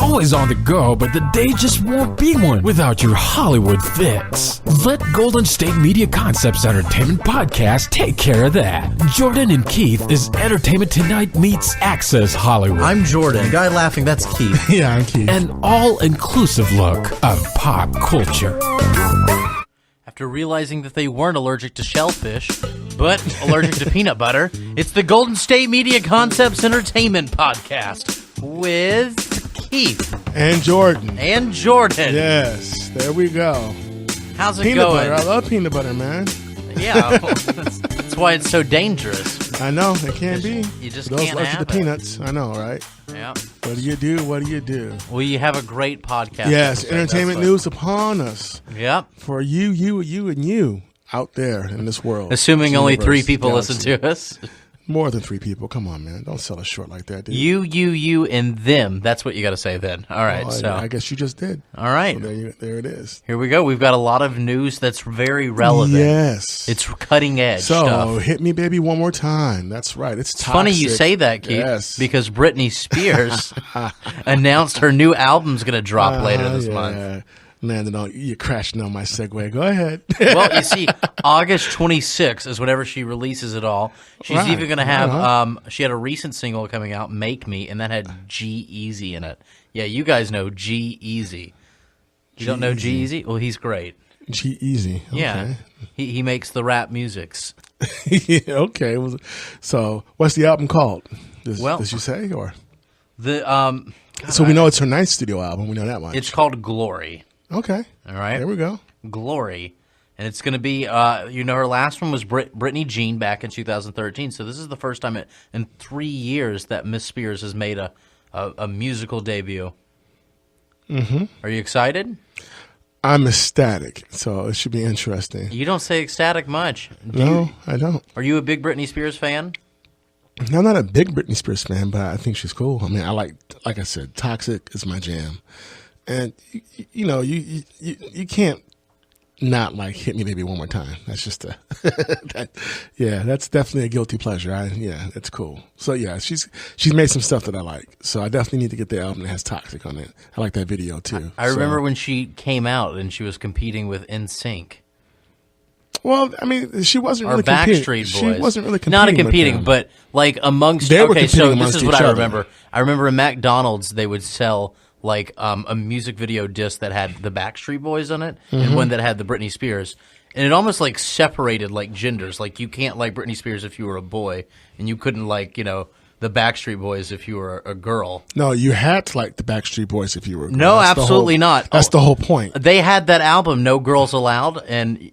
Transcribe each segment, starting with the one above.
always on the go, but the day just won't be one without your Hollywood fix. Let Golden State Media Concepts Entertainment Podcast take care of that. Jordan and Keith is Entertainment Tonight meets Access Hollywood. I'm Jordan. The guy laughing, that's Keith. Yeah, I'm Keith. An all-inclusive look of pop culture. After realizing that they weren't allergic to shellfish, but allergic to peanut butter, it's the Golden State Media Concepts Entertainment Podcast with Keith. And Jordan. And Jordan. Yes, there we go. How's it Peanut going? butter. I love peanut butter, man. Yeah, that's why it's so dangerous. I know, it can be. You just Those can't allergic have to it. peanuts. I know, right? Yeah. What do you do? What do you do? Well, you have a great podcast. Yes, episode, entertainment that's what- news upon us. Yep. For you, and you out there in this world. Assuming only 3 people galaxy. listen to us. More than 3 people. Come on, man. Don't sell us short like that, dude. You, and them. That's what you got to say then. All right. Oh, I guess you just did. All right. So there it is. Here we go. We've got a lot of news that's very relevant. Yes. It's cutting edge So, stuff. hit me, baby, one more time. That's right. It's toxic. Funny you say that, Keith, Yes. because Britney Spears announced her new album's going to drop later this month. Landon, you're crashing on my segue. Go ahead. Well, you see, August 26th is whenever she releases it all. She's Right. even going to have, Uh-huh. she had a recent single coming out, Make Me, and that had G-Eazy in it. Yeah, you guys know G-Eazy. You don't know G-Eazy? Well, he's great. G-Eazy. Okay. Yeah. He makes the rap musics. Okay. So, what's the album called? Does you say? Or The So we know it's her ninth studio album. We know that much. It's called Glory. Okay. All right. There we go. Glory. And it's going to be, her last one was Britney Jean back in 2013. So this is the first time in 3 years that Miss Spears has made a musical debut. Mm-hmm. Are you excited? I'm ecstatic, so it should be interesting. You don't say ecstatic much. I don't. Are you a big Britney Spears fan? No, I'm not a big Britney Spears fan, but I think she's cool. I mean, I like I said, Toxic is my jam. And, you can't not like Hit Me Baby One More Time. That's just that's definitely a guilty pleasure. It's cool. So, yeah, she's made some stuff that I like. So I definitely need to get the album that has Toxic on it. I like that video, too. I remember when she came out and she was competing with NSYNC. Well, I mean, she wasn't Or really Backstreet competing. Boys. She wasn't really competing. Not a with competing, them. but like amongst. They were okay, so competing this amongst is what each I other. remember. I remember in McDonald's they would sell like a music video disc that had the Backstreet Boys on it and one that had the Britney Spears, and it almost like separated like genders. Like you can't like Britney Spears if you were a boy, and you couldn't like the Backstreet Boys if you were a girl. No, you had to like the Backstreet Boys if you were a girl. No, That's absolutely not. That's the whole point. They had that album, No Girls Allowed, and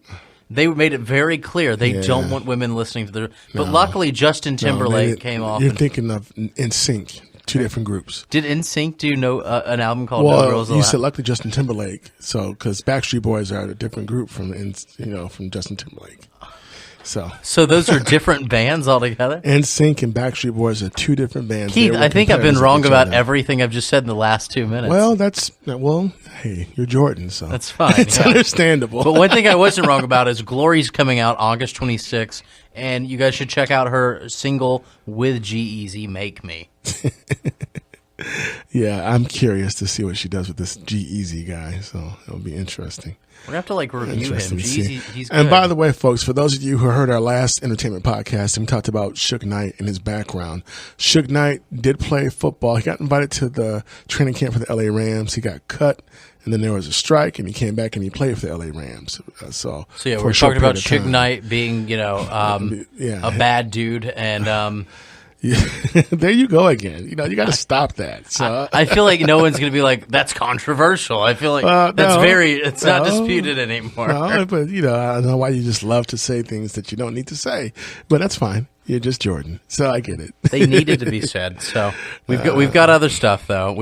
they made it very clear they don't want women listening to their. But luckily, Justin Timberlake came off. You're thinking of NSYNC, two different groups. Did NSYNC do an album called No Girls Allowed? You said luckily Justin Timberlake, so because Backstreet Boys are a different group from Justin Timberlake. So those are different bands altogether? NSYNC and Backstreet Boys are two different bands. Keith, I think I've been wrong about everything I've just said in the last 2 minutes. Well, hey, you're Jordan, so that's fine. It's understandable. But one thing I wasn't wrong about is Glory's coming out August 26th, and you guys should check out her single with G-Eazy, Make Me. Yeah, I'm curious to see what she does with this G-Eazy guy, so it'll be interesting. We're going to have to review him. He's good. And by the way, folks, for those of you who heard our last entertainment podcast, we talked about Suge Knight and his background. Suge Knight did play football. He got invited to the training camp for the LA Rams. He got cut, and then there was a strike, and he came back and he played for the LA Rams. So yeah, we're talking about Suge Knight being, a bad dude, and yeah. There you go again. You got to stop that. So I feel like no one's going to be like, that's controversial. I feel like it's not disputed anymore. No, but I don't know why you just love to say things that you don't need to say. But that's fine. You're just Jordan, so I get it. They needed to be said. So we've got other stuff though.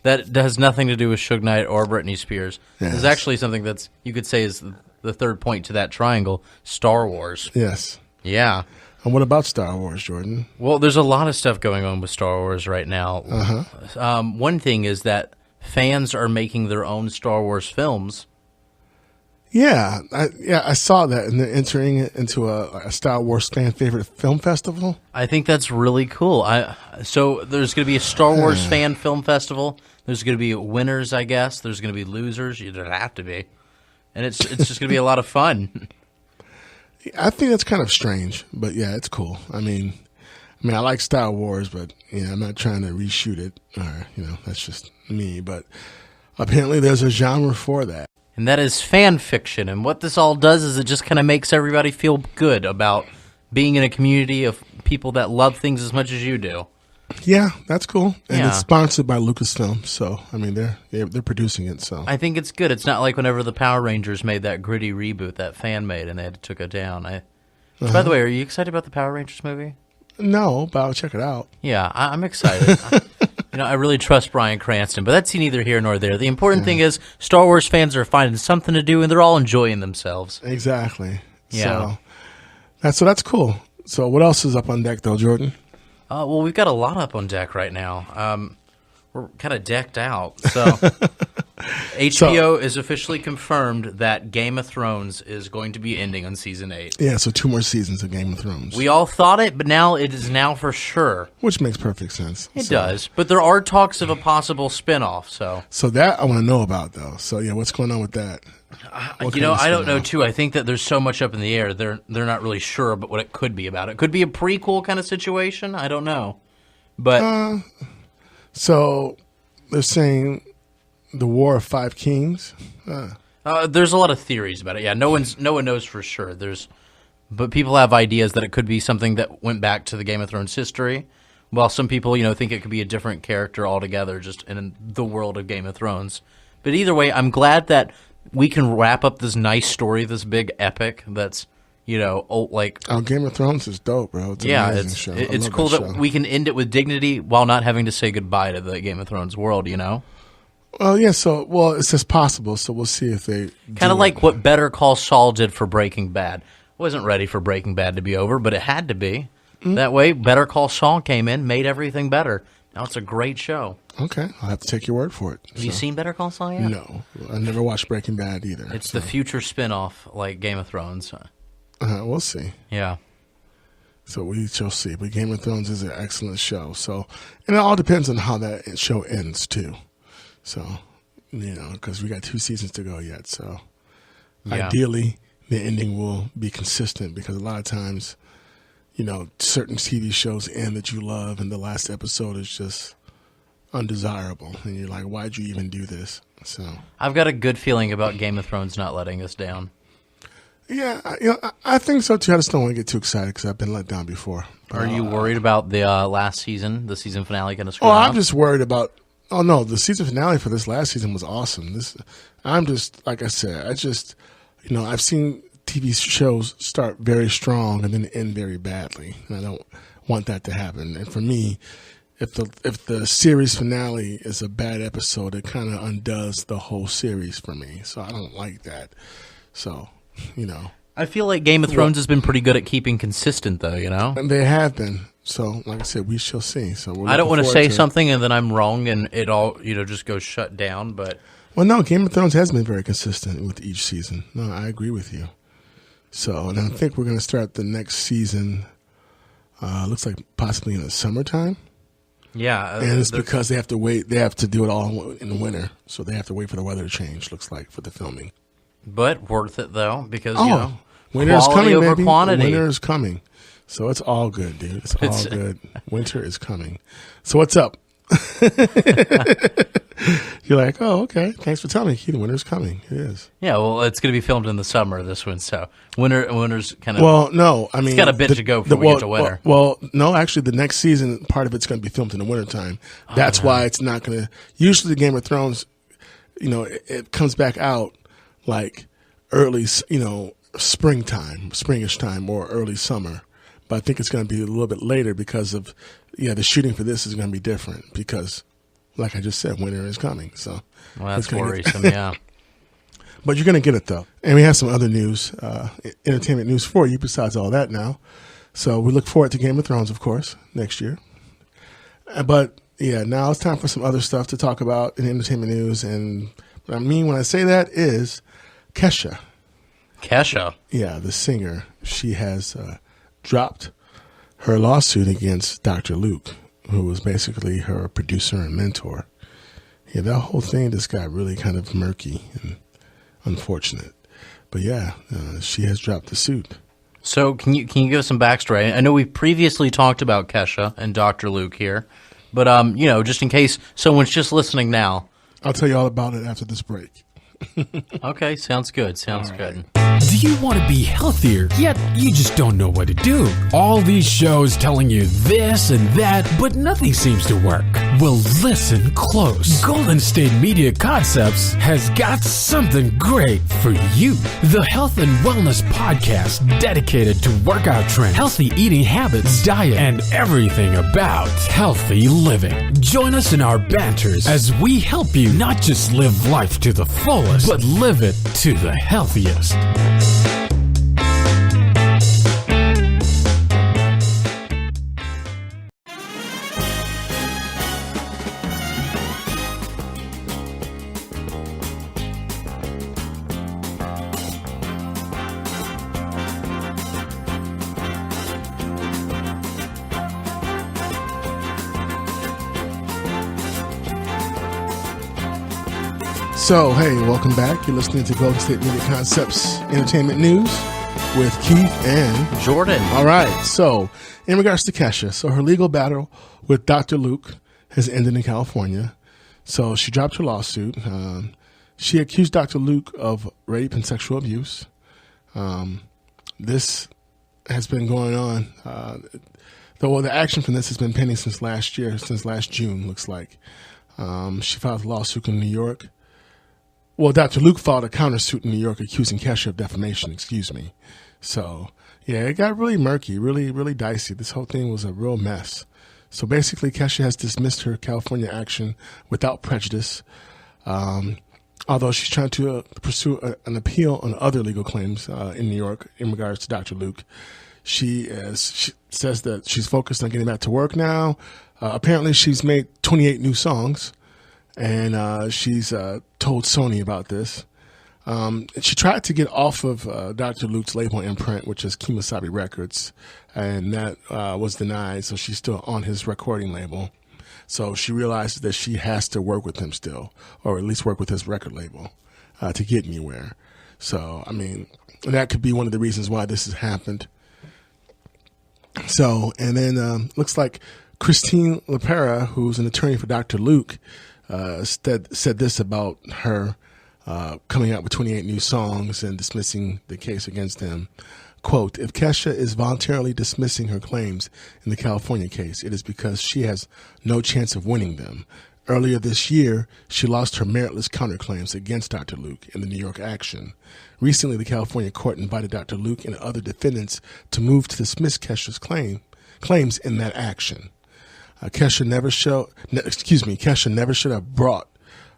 That has nothing to do with Suge Knight or Britney Spears. Yes. There's actually something that's you could say is the third point to that triangle: Star Wars. Yes. Yeah. And what about Star Wars, Jordan? Well, there's a lot of stuff going on with Star Wars right now. Uh-huh. One thing is that fans are making their own Star Wars films. Yeah, I saw that, and they're entering it into a Star Wars fan favorite film festival. I think that's really cool. So there's going to be a Star Wars fan film festival. There's going to be winners, I guess. There's going to be losers. You don't have to be, and it's just going to be a lot of fun. I think that's kind of strange, but yeah, it's cool. I mean, I like Star Wars, but I'm not trying to reshoot it, or that's just me. But apparently, there's a genre for that. And that is fan fiction. And what this all does is it just kind of makes everybody feel good about being in a community of people that love things as much as you do. Yeah, that's cool. And Yeah. it's sponsored by Lucasfilm, so I mean they're producing it. So I think it's good. It's not like whenever the Power Rangers made that gritty reboot that fan made and they took it down. By the way, are you excited about the Power Rangers movie? no, but I'll check it out. Yeah, I'm excited. I really trust Bryan Cranston, but that's neither here nor there. The important thing is Star Wars fans are finding something to do, and they're all enjoying themselves. Exactly. Yeah. So that's cool. So what else is up on deck, though, Jordan? Well, we've got a lot up on deck right now. We're kind of decked out. So HBO is officially confirmed that Game of Thrones is going to be ending on Season 8. Yeah, so 2 more seasons of Game of Thrones. We all thought it, but now it is now for sure. Which makes perfect sense. It does. But there are talks of a possible spinoff, so. So that I want to know about, though. So, yeah, what's going on with that? I don't know, too. I think that there's so much up in the air. They're not really sure about what it could be about. It could be a prequel kind of situation. I don't know. But So they're saying the War of Five Kings. there's a lot of theories about it. Yeah, no one knows for sure. But people have ideas that it could be something that went back to the Game of Thrones history, while some people, think it could be a different character altogether, just in the world of Game of Thrones. But either way, I'm glad that we can wrap up this nice story, this big epic that's, Game of Thrones is dope, bro. It's an amazing show. It's love cool that show. we can end it with dignity while not having to say goodbye to the Game of Thrones world, Well, yeah, it's just possible, so we'll see if they Kind of do like it. what Better Call Saul did for Breaking Bad. Wasn't ready for Breaking Bad to be over, but it had to be. That way, Better Call Saul came in, made everything better. Now it's a great show. Okay, I'll have to take your word for it. Have you seen Better Call Saul yet? No, I never watched Breaking Bad either. It's the future spinoff, like Game of Thrones. We'll see. Yeah. So we shall see. But Game of Thrones is an excellent show. So, and it all depends on how that show ends too. So, because we got 2 seasons to go yet. So, Yeah. ideally, the ending will be consistent because a lot of times, certain TV shows end that you love, and the last episode is just undesirable, and you're like, why'd you even do this? So, I've got a good feeling about Game of Thrones not letting us down. yeah, I think so too. I just don't want to get too excited because I've been let down before. Are you worried about the last season, the season finale going to screw Oh, up? I'm just worried about. Oh no, the season finale for this last season was awesome. I'm just like I said. I've seen TV shows start very strong and then end very badly, and I don't want that to happen. And for me, if the series finale is a bad episode, it kind of undoes the whole series for me. So I don't like that. So, I feel like Game of Thrones has been pretty good at keeping consistent, though, and they have been. So, like I said, we shall see. So I don't want to say something and then I'm wrong and it all, just goes shut down, but... Well, no, Game of Thrones has been very consistent with each season. No, I agree with you. So, and I think we're going to start the next season, looks like possibly in the summertime. Yeah. And it's because they have to wait. They have to do it all in the winter. So they have to wait for the weather to change, looks like, for the filming. But worth it, though, because, winter is quality coming, over baby. quantity. Winter is coming. So it's all good, dude. It's all good. Winter is coming. So what's up? You're like, oh, okay. Thanks for telling me, Keith. Winter's coming. It is. Yeah, well, it's going to be filmed in the summer, this one, so winter's kind of... Well, no, I mean... It's got a bit to go before we get to winter. Well, no, actually, the next season, part of it's going to be filmed in the wintertime. That's why it's not going to... Usually, the Game of Thrones, it comes back out like early, springtime, springish time, or early summer. But I think it's going to be a little bit later because of, the shooting for this is going to be different because, like I just said, winter is coming. So that's worrisome, yeah. But you're going to get it, though. And we have some other news, entertainment news for you besides all that now. So we look forward to Game of Thrones, of course, next year. But, yeah, now it's time for some other stuff to talk about in entertainment news. And what I mean when I say that is Kesha Kesha. Yeah, the singer. She has dropped her lawsuit against Dr. Luke, who was basically her producer and mentor. Yeah, that whole thing just got really kind of murky and unfortunate. But yeah, she has dropped the suit. So can you give us some backstory? I know we previously talked about Kesha and Dr. Luke here, but just in case someone's just listening now. I'll tell you all about it after this break. Okay, sounds good. Sounds good. Do you want to be healthier, yet you just don't know what to do? All these shows telling you this and that, but nothing seems to work. Well, listen close. Golden State Media Concepts has got something great for you. The Health and Wellness Podcast dedicated to workout trends, healthy eating habits, diet, and everything about healthy living. Join us in our banters as we help you not just live life to the fullest, but live it to the healthiest. So, hey, welcome back. You're listening to Golden State Media Concepts Entertainment News with Keith and Jordan. All right. So, in regards to Kesha, so her legal battle with Dr. Luke has ended in California. So, she dropped her lawsuit. She accused Dr. Luke of rape and sexual abuse. This has been going on. The action from this has been pending since last year, since last June, looks like. She filed a lawsuit in New York. Well, Dr. Luke filed a countersuit in New York accusing Kesha of defamation, So, yeah, it got really murky, really, really dicey. This whole thing was a real mess. So basically, Kesha has dismissed her California action without prejudice, although she's trying to pursue an appeal on other legal claims in New York in regards to Dr. Luke. She says that she's focused on getting back to work now. Apparently, she's made 28 new songs. And she's told Sony about this. She tried to get off of Dr. Luke's label imprint, which is Kemosabe Records, and that was denied, so she's still on his recording label. So she realizes that she has to work with him still, or at least work with his record label to get anywhere. So, I mean, that could be one of the reasons why this has happened. So, and then looks like Christine LaPera, who's an attorney for Dr. Luke, said this about her coming out with 28 new songs and dismissing the case against him. Quote, if Kesha is voluntarily dismissing her claims in the California case, it is because she has no chance of winning them. Earlier this year, she lost her meritless counterclaims against Dr. Luke in the New York action. Recently, the California court invited Dr. Luke and other defendants to move to dismiss Kesha's claims in that action. Kesha never should have brought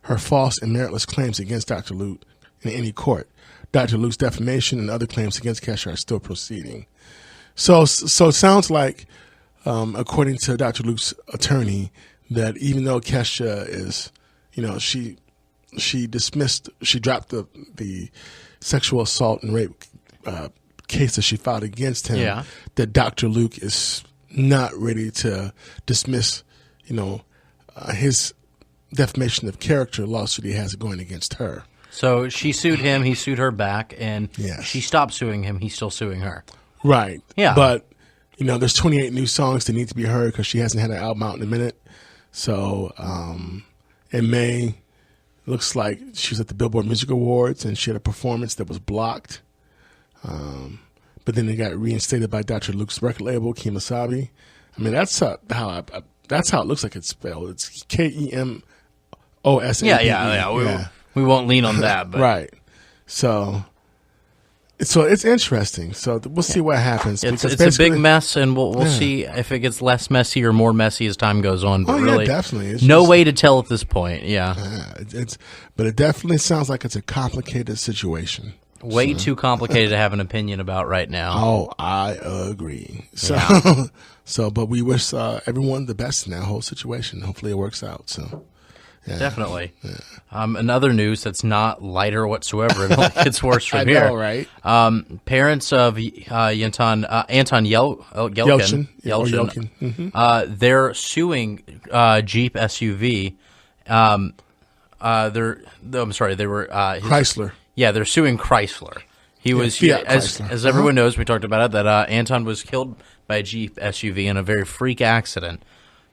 her false and meritless claims against Dr. Luke in any court. Dr. Luke's defamation and other claims against Kesha are still proceeding. So it sounds like, according to Dr. Luke's attorney, that even though Kesha is, she dropped the sexual assault and rape case that she filed against him, yeah, that Dr. Luke is not ready to dismiss, his defamation of character lawsuit he has going against her. So she sued him, he sued her back, and Yes. she stopped suing him, he's still suing her. Right. Yeah. But, there's 28 new songs that need to be heard because she hasn't had an album out in a minute. So in May, looks like she was at the Billboard Music Awards and she had a performance that was blocked. But then it got reinstated by Dr. Luke's record label, Kemosabe. I mean, that's how it looks like it's spelled. It's Kemosabe. Yeah. We won't lean on that. But. Right. So it's interesting. So we'll see what happens. It's a big mess, and we'll see if it gets less messy or more messy as time goes on. But really, definitely. It's no way to tell at this point. Yeah. But it definitely sounds like it's a complicated situation. Way too complicated to have an opinion about right now. Oh, I agree. So, but we wish everyone the best in that whole situation. Hopefully it works out. So, Definitely. Another news that's not lighter whatsoever. It only gets worse from here. know, right? Parents of Anton Yelchin, they're suing Jeep SUV. I'm sorry, they were Chrysler. Yeah, they're suing Chrysler. He was, Fiat as Chrysler. everyone knows, we talked about it, that Anton was killed by a Jeep SUV in a very freak accident.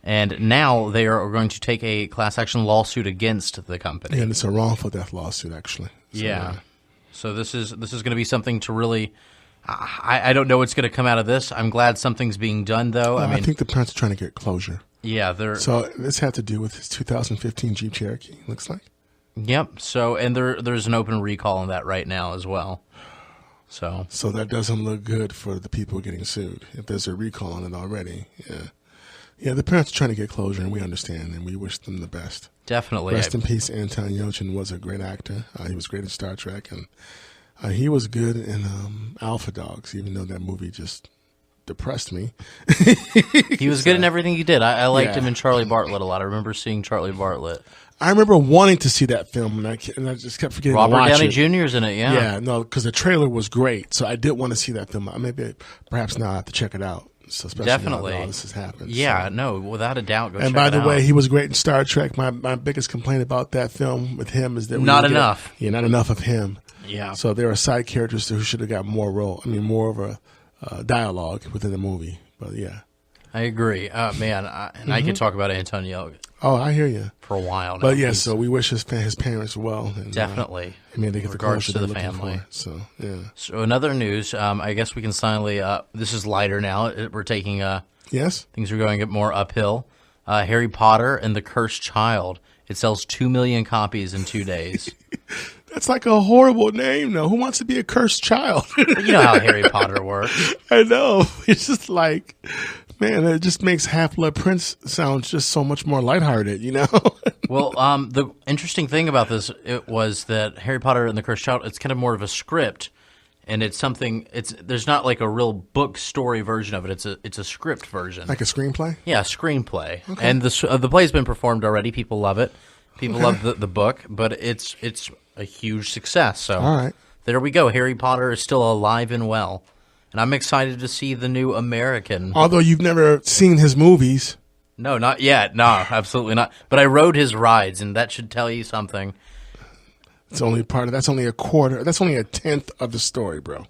And now they are going to take a class action lawsuit against the company. And it's a wrongful death lawsuit, actually. So, yeah. So this is going to be something to really. I don't know what's going to come out of this. I'm glad something's being done, though. I think the parents are trying to get closure. Yeah, they're. So this had to do with his 2015 Jeep Cherokee. Looks like. Yep. So and there's an open recall on that right now as well. So that doesn't look good for the people getting sued. If there's a recall on it already, yeah. Yeah, the parents are trying to get closure, and we understand, and we wish them the best. Definitely. Rest in peace, Anton Yelchin was a great actor. He was great in Star Trek, and he was good in Alpha Dogs, even though that movie just depressed me. He was good in everything he did. I liked him in Charlie Bartlett a lot. I remember seeing Charlie Bartlett. I remember wanting to see that film, and I just kept forgetting to watch Robert Downey it. Jr.'s in it, yeah. Yeah, no, because the trailer was great, so I did want to see that film. Perhaps now I have to check it out. So especially Definitely. now all this has happened. Yeah, so. no, without a doubt. Go And check by it the out. way, he was great in Star Trek. My biggest complaint about that film with him is that Not enough. Not enough of him. Yeah. So there are side characters who should have got more role. I mean, more of a dialogue within the movie. But yeah. I agree. Man, I could talk about Antonio Oh, I hear you. for a while now. But yeah, so we wish his parents well. And, Definitely. May they get the Regards closure to the they're looking family. for. So yeah. So another news, I guess we can finally, this is lighter now. We're taking, Yes. things are going more uphill. Harry Potter and the Cursed Child. It sells 2 million copies in 2 days. That's like a horrible name, though. Who wants to be a cursed child? But you know how Harry Potter works. I know. It's just like, man, it just makes Half-Blood Prince sound just so much more lighthearted, you know? Well, the interesting thing about this it was that Harry Potter and the Cursed Child, it's kind of more of a script, and it's something. There's not like a real book story version of it. It's a script version. Like a screenplay? Yeah, screenplay. Okay. And the play's been performed already. People love it. People love the book, but it's a huge success. So All right. there we go. Harry Potter is still alive and well, and I'm excited to see the new American. Although you've never seen his movies. No, not yet. No, absolutely not. But I rode his rides, and that should tell you something. That's only a quarter. That's only a tenth of the story, bro.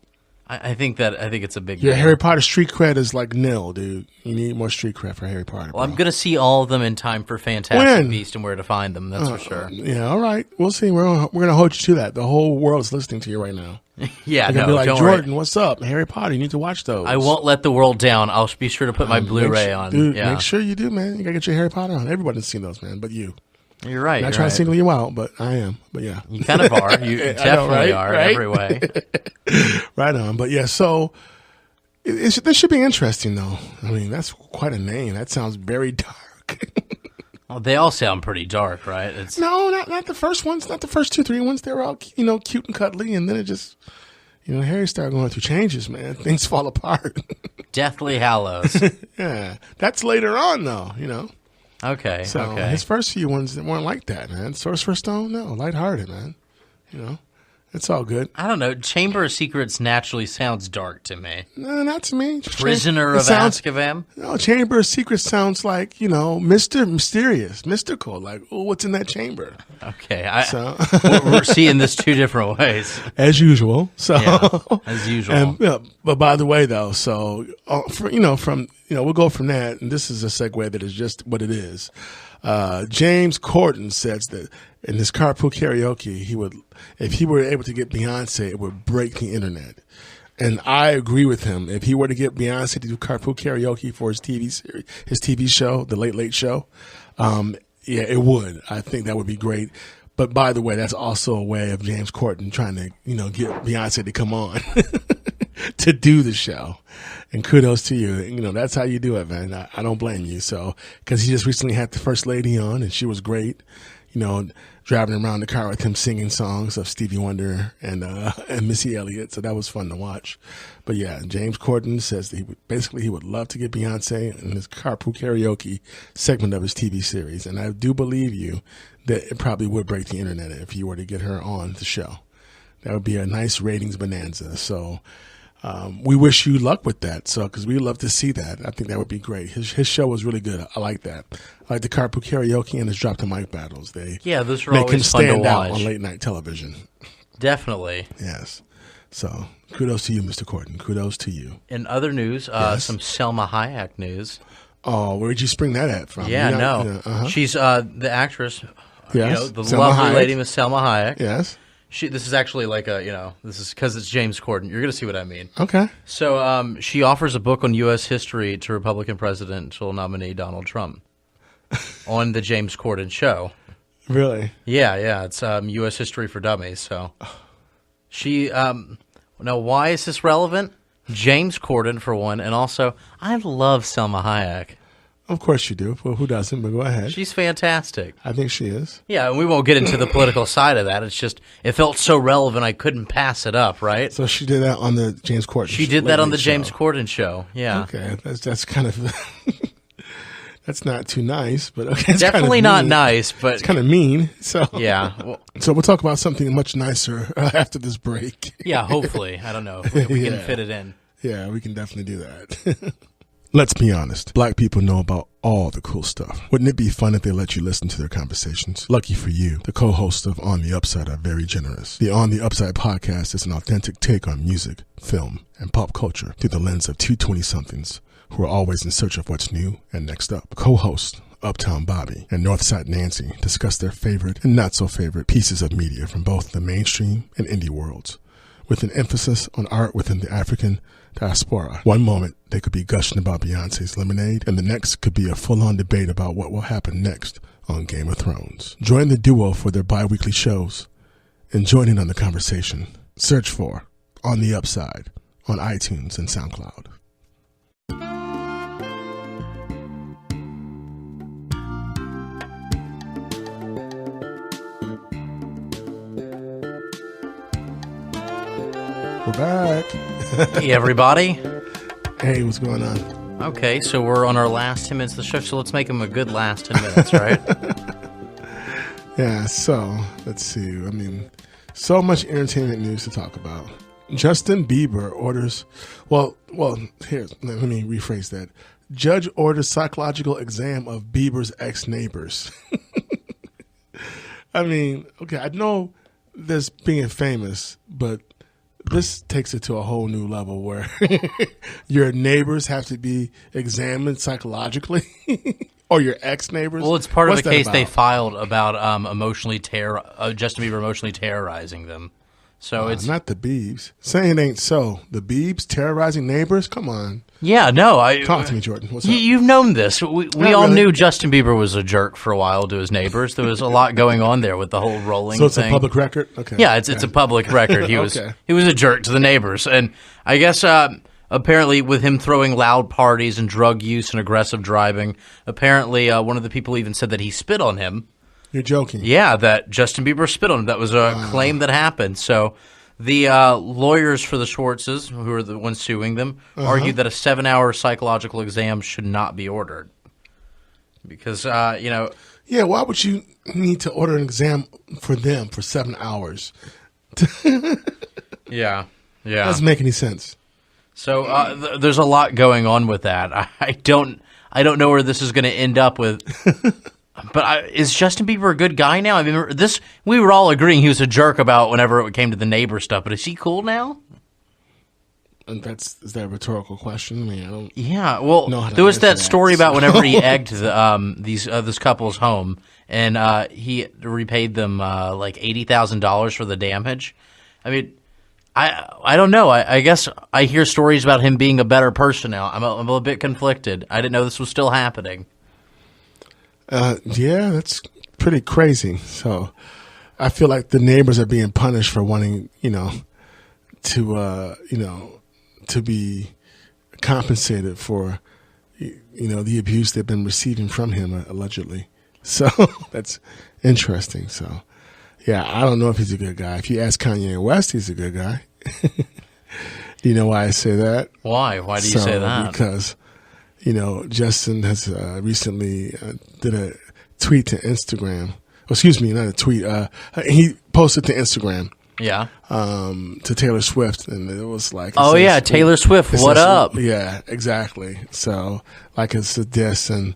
I think it's a big Your deal. Harry Potter street cred is like nil, dude. You need more street cred for Harry Potter. Well, bro. I'm going to see all of them in time for Fantastic When? Beast and Where to Find Them. That's for sure. Yeah, all right. We'll see. We're gonna hold you to that. The whole world's listening to you right now. Yeah, They're gonna no, be like, don't Jordan, worry. what's up? Harry Potter, you need to watch those. I won't let the world down. I'll be sure to put my Blu-ray on. Dude, Yeah. make sure you do, man. You gotta get your Harry Potter on. Everybody's seen those, man, but you. You're right. Not you're trying right. to single you out, but I am. But yeah. You kind of are. You I know, definitely right? are in Right? every way. Right on. But yeah, so this should be interesting, though. I mean, that's quite a name. That sounds very dark. Well, they all sound pretty dark, right? It's No, not the first ones. Not the first 2-3 ones. They were all, cute and cuddly, and then it just, Harry started going through changes, man. Things fall apart. Deathly Hallows. Yeah, that's later on, though. Okay. So okay. his first few ones weren't like that, man. Sorcerer's Stone, no, lighthearted, man. It's all good. I don't know. Chamber of Secrets naturally sounds dark to me. No, not to me. Prisoner It of sounds- Azkaban. No, Chamber of Secrets sounds like, mysterious, mystical. Like, oh, what's in that chamber? Okay. So, We're seeing this two different ways. as usual. So, Yeah, as usual. And, but by the way, though, so, we'll go from that. And this is a segue that is just what it is. James Corden says that in his carpool karaoke, if he were able to get Beyonce, it would break the internet. And I agree with him. If he were to get Beyonce to do carpool karaoke for his TV series, his TV show, The Late Late Show, yeah, it would. I think that would be great. But by the way, that's also a way of James Corden trying to, get Beyonce to come on to do the show. And kudos to you. That's how you do it, man. I don't blame you. So, because he just recently had the First Lady on, and she was great. driving around the car with him singing songs of Stevie Wonder and Missy Elliott. So that was fun to watch. But yeah, James Corden says that he would love to get Beyonce in his carpool karaoke segment of his TV series. And I do believe you that it probably would break the internet if you were to get her on the show. That would be a nice ratings bonanza. So we wish you luck with that. So, because we love to see that. I think that would be great. His show was really good. I like that. I like the carpool karaoke and his drop the mic battles. Those are make him always fun to stand out watch on late night television. Definitely. Yes. So kudos to you, Mr. Corden. Kudos to you. In other news, some Selma Hayek news. Oh, where'd you spring that at from? Yeah, she's the actress. Yes. The Selma lovely Hayek. lady, Miss Selma Hayek. Yes. This is actually like this is because it's James Corden. You're going to see what I mean. Okay. So she offers a book on U.S. history to Republican presidential nominee Donald Trump on the James Corden show. Really? Yeah. It's U.S. history for dummies. So she now why is this relevant? James Corden for one, and also I love Selma Hayek. Of course you do. Well, who doesn't? But go ahead. She's fantastic. I think she is. Yeah, and we won't get into the political side of that. It's just, it felt so relevant I couldn't pass it up, right? So she did that on the James Corden show. She did that on the James Corden show, yeah. Okay, that's kind of, that's not too nice, but okay. It's definitely kind of not mean. nice, but. It's kind of mean, so. Yeah. Well, so we'll talk about something much nicer after this break. Yeah, hopefully. I don't know. We can fit it in. Yeah, we can definitely do that. Let's be honest. Black people know about all the cool stuff. Wouldn't it be fun if they let you listen to their conversations? Lucky for you, the co-hosts of On the Upside are very generous. The On the Upside podcast is an authentic take on music, film, and pop culture through the lens of two 20-somethings who are always in search of what's new and next up. Co-hosts Uptown Bobby and Northside Nancy discuss their favorite and not so favorite pieces of media from both the mainstream and indie worlds, with an emphasis on art within the African diaspora. One moment, they could be gushing about Beyonce's Lemonade, and the next could be a full-on debate about what will happen next on Game of Thrones. Join the duo for their bi-weekly shows and join in on the conversation. Search for On the Upside on iTunes and SoundCloud. We're back. Hey, everybody. Hey, what's going on? Okay, so we're on our last 10 minutes of the show, so let's make them a good last 10 minutes, right? Yeah, so, let's see. I mean, so much entertainment news to talk about. Justin Bieber orders... Well, here, let me rephrase that. Judge orders psychological exam of Bieber's ex-neighbors. I mean, okay, I know this being famous, but... this takes it to a whole new level where your neighbors have to be examined psychologically, or your ex-neighbors. Well, it's part of What's the that case about? they filed about Justin Bieber emotionally terrorizing them. So it's not the Biebs. Saying it ain't so. The Biebs terrorizing neighbors? Come on. Yeah, no. Talk to me, Jordan. What's up? You've known this. We all really. knew Justin Bieber was a jerk for a while to his neighbors. There was a lot going on there with the whole rolling So it's thing. a public record? Okay. Yeah, it's a public record. He was Okay. he was a jerk to the neighbors, and I guess apparently with him throwing loud parties and drug use and aggressive driving, apparently one of the people even said that he spit on him. You're joking. Yeah, that Justin Bieber spit on him. That was a claim that happened. So the lawyers for the Schwartzes, who are the ones suing them, argued that a 7-hour psychological exam should not be ordered. Because, Yeah, why would you need to order an exam for them for 7 hours? Yeah. Doesn't make any sense. So there's a lot going on with that. I don't know where this is going to end up with. But is Justin Bieber a good guy now? I mean, we were all agreeing he was a jerk about whenever it came to the neighbor stuff. But is he cool now? And is that a rhetorical question? I mean, I don't. Yeah. Well, know how to there was answer that story so. about whenever he egged this couple's home, and he repaid them like $80,000 for the damage. I mean, I don't know. I guess I hear stories about him being a better person now. I'm a bit conflicted. I didn't know this was still happening. Yeah, that's pretty crazy. So I feel like the neighbors are being punished for wanting, to be compensated for, the abuse they've been receiving from him, allegedly. So that's interesting. So, yeah, I don't know if he's a good guy. If you ask Kanye West, he's a good guy. Do you know why I say that? Why? Why do you say that? Because, Justin has recently did a tweet to Instagram. Excuse me, not a tweet. He posted to Instagram. Yeah. To Taylor Swift, and it was like, oh yeah, Taylor Swift, what up? Yeah, exactly. So like it's a diss, and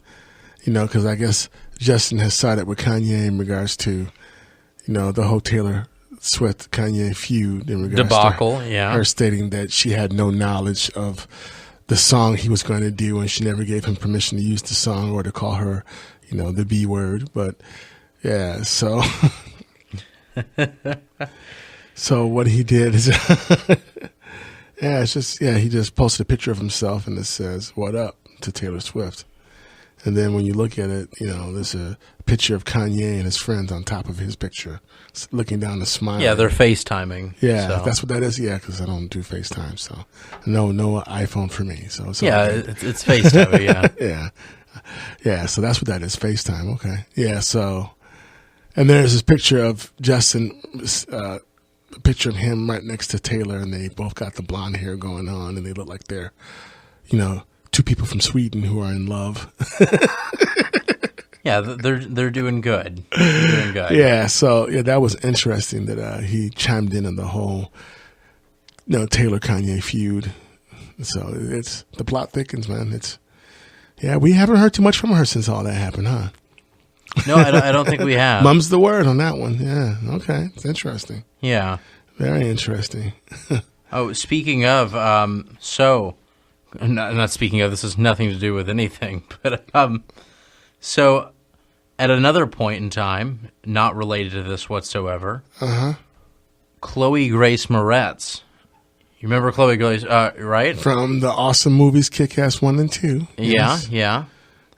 because I guess Justin has sided with Kanye in regards to the whole Taylor Swift Kanye feud in regards debacle. To yeah, her stating that she had no knowledge of the song he was going to do, and she never gave him permission to use the song or to call her, the B word. But yeah, so. So what he did is, he just posted a picture of himself and it says, "What up?" to Taylor Swift. And then when you look at it, there's a picture of Kanye and his friends on top of his picture, looking down and smiling. Yeah, they're FaceTiming. Yeah, so. That's what that is. Yeah, because I don't do FaceTime, so no iPhone for me. So it's it's FaceTime. Yeah, yeah. So that's what that is, FaceTime. Okay, yeah. So, and there's this picture of Justin. A picture of him right next to Taylor, and they both got the blonde hair going on, and they look like they're, two people from Sweden who are in love. Yeah, they're doing good. They're doing good. Yeah, so that was interesting that he chimed in on the whole, Taylor Kanye feud. So it's the plot thickens, man. We haven't heard too much from her since all that happened, huh? No, I don't think we have. Mum's the word on that one. Yeah. Okay. It's interesting. Yeah. Very interesting. Oh, speaking of, not speaking of, this has nothing to do with anything, but, so at another point in time, not related to this whatsoever, Chloe Grace Moretz. You remember Chloe Grace, right? From the awesome movies Kick-Ass 1 and 2. Yeah, yeah.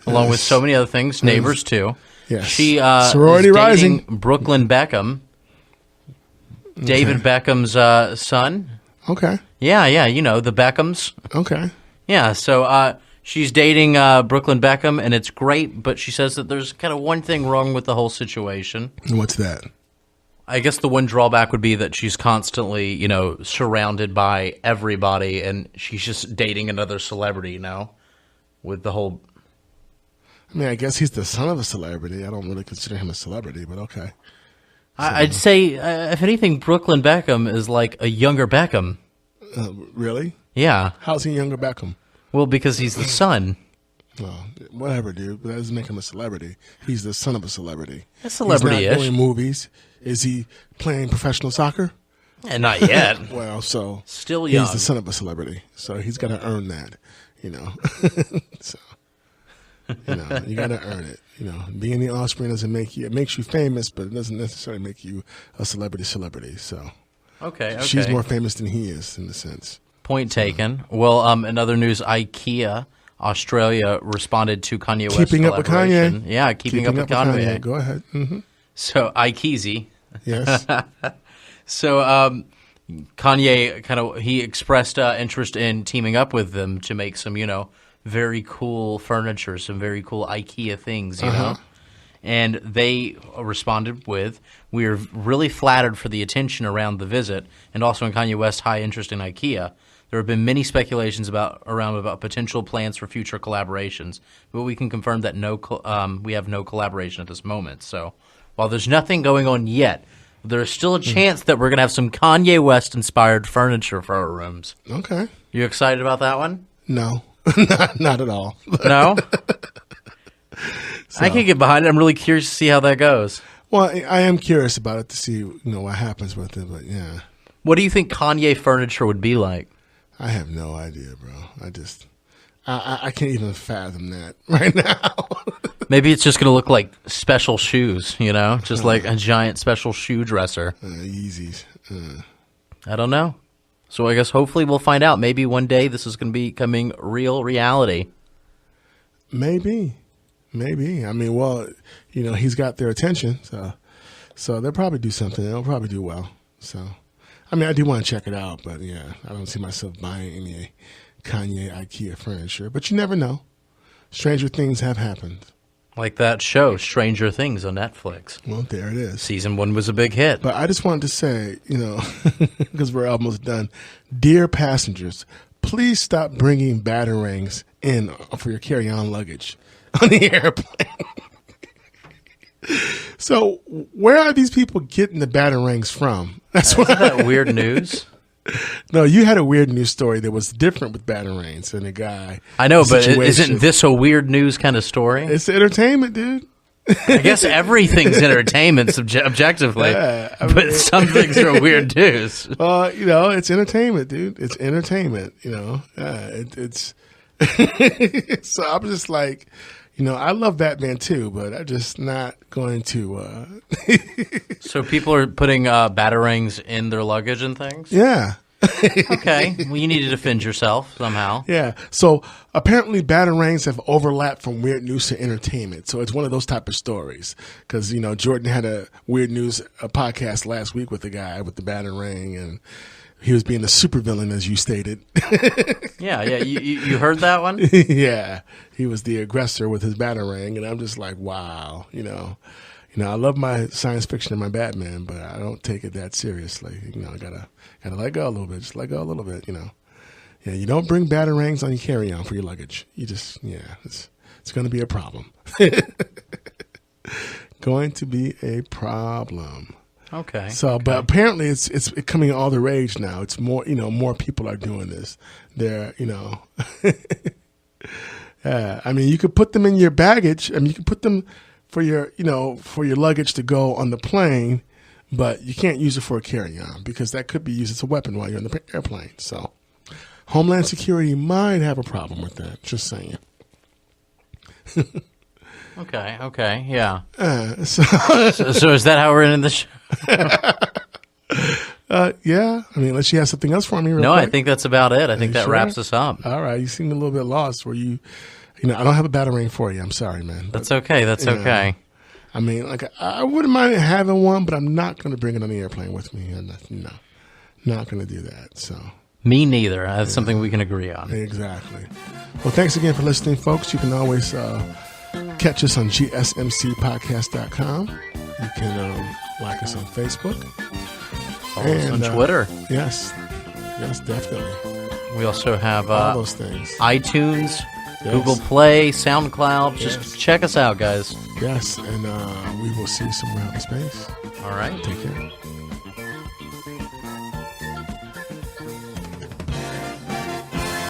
Along with so many other things, Neighbors too. Yes. She Sorority is Rising. dating Brooklyn Beckham, David Beckham's son. Okay. Yeah, the Beckhams. Okay. Yeah, so she's dating Brooklyn Beckham, and it's great, but she says that there's kind of one thing wrong with the whole situation. What's that? I guess the one drawback would be that she's constantly, surrounded by everybody, and she's just dating another celebrity, with the whole... I mean, I guess he's the son of a celebrity. I don't really consider him a celebrity, but okay. So. I'd say, if anything, Brooklyn Beckham is like a younger Beckham. Really? Yeah. How's he younger Beckham? Well, because he's the son. Well, whatever, dude. But that doesn't make him a celebrity. He's the son of a celebrity. A celebrity-ish. He's not doing movies. Is he playing professional soccer? And not yet. Well, so still young. He's the son of a celebrity, so he's got to earn that, so. You got to earn it. Being the offspring doesn't make you. It makes you famous, but it doesn't necessarily make you a celebrity. So, okay. She's more famous than he is, in a sense. Point taken. Well, in other news, IKEA Australia responded to Kanye West's Keeping up with Kanye. Yeah, keeping up with Kanye. Go ahead. Mm-hmm. So Ikeezy. Yes. So Kanye he expressed interest in teaming up with them to make some, very cool furniture, some very cool IKEA things, you know? And they responded with, "We are really flattered for the attention around the visit and also in Kanye West's high interest in IKEA. There have been many speculations about potential plans for future collaborations, but we can confirm that we have no collaboration at this moment. So while there's nothing going on yet, there's still a chance that we're going to have some Kanye West-inspired furniture for our rooms." Okay. You excited about that one? No. Not at all. No? I can get behind it. I'm really curious to see how that goes. Well, I am curious about it to see what happens with it, but yeah. What do you think Kanye furniture would be like? I have no idea, bro. I can't even fathom that right now. Maybe it's just going to look like special shoes, just like a giant special shoe dresser. Yeezys. I don't know. So I guess hopefully we'll find out. Maybe one day this is going to be becoming real reality. Maybe. I mean, well, he's got their attention, so they'll probably do something. They'll probably do well. So, I mean, I do want to check it out, but yeah, I don't see myself buying any Kanye IKEA furniture. But you never know. Stranger things have happened. Like that show, Stranger Things on Netflix. Well, there it is. Season 1 was a big hit. But I just wanted to say, because we're almost done, dear passengers, please stop bringing batarangs in for your carry-on luggage on the airplane. So where are these people getting the batarangs from? That's Isn't that weird news? No, you had a weird news story that was different with batarangs and a guy. I know, but situation. isn't this a weird news kind of story? It's entertainment, dude. I guess everything's entertainment objectively, Yeah, but some things are weird news. It's entertainment, dude. It's entertainment. It's so I'm just like, I love Batman too, but I'm just not going to. So people are putting batarangs in their luggage and things? Yeah. Okay. Well, you need to defend yourself somehow. Yeah. So apparently batarangs have overlapped from weird news to entertainment. So it's one of those type of stories. Because, Jordan had a weird news podcast last week with the guy with the batarang, and he was being a supervillain, as you stated. Yeah. You heard that one? Yeah. He was the aggressor with his batarang, and I'm just like, wow, I love my science fiction and my Batman, but I don't take it that seriously. I gotta let go a little bit. Just let go a little bit. Yeah, you don't bring batarangs on your carry-on for your luggage. You just, it's going to be a problem. Going to be a problem. Okay. So, but apparently it's coming all the rage now. It's more, more people are doing this. They're, you could put them in your baggage. You could put them for your luggage to go on the plane, but you can't use it for a carry-on because that could be used as a weapon while you're on the airplane. So Homeland Security might have a problem with that. Just saying. Okay, yeah. So is that how we're ending the show? yeah. Unless you have something else for me. No, quick. I think that's about it. I think that sure? wraps us up. All right. You seem a little bit lost. Where I don't have a batarang for you. I'm sorry, man. That's okay. That's okay. I wouldn't mind having one, but I'm not going to bring it on the airplane with me. No, not going to do that. So. Me neither. That's something we can agree on. Exactly. Well, thanks again for listening, folks. You can always catch us on GSMCpodcast.com. You can like us on Facebook. Follow us on Twitter. Yes, definitely. We also have all those things. iTunes, Yes. Google Play, SoundCloud. Yes. Just check us out, guys. Yes, and we will see you somewhere out in space. All right. Take care.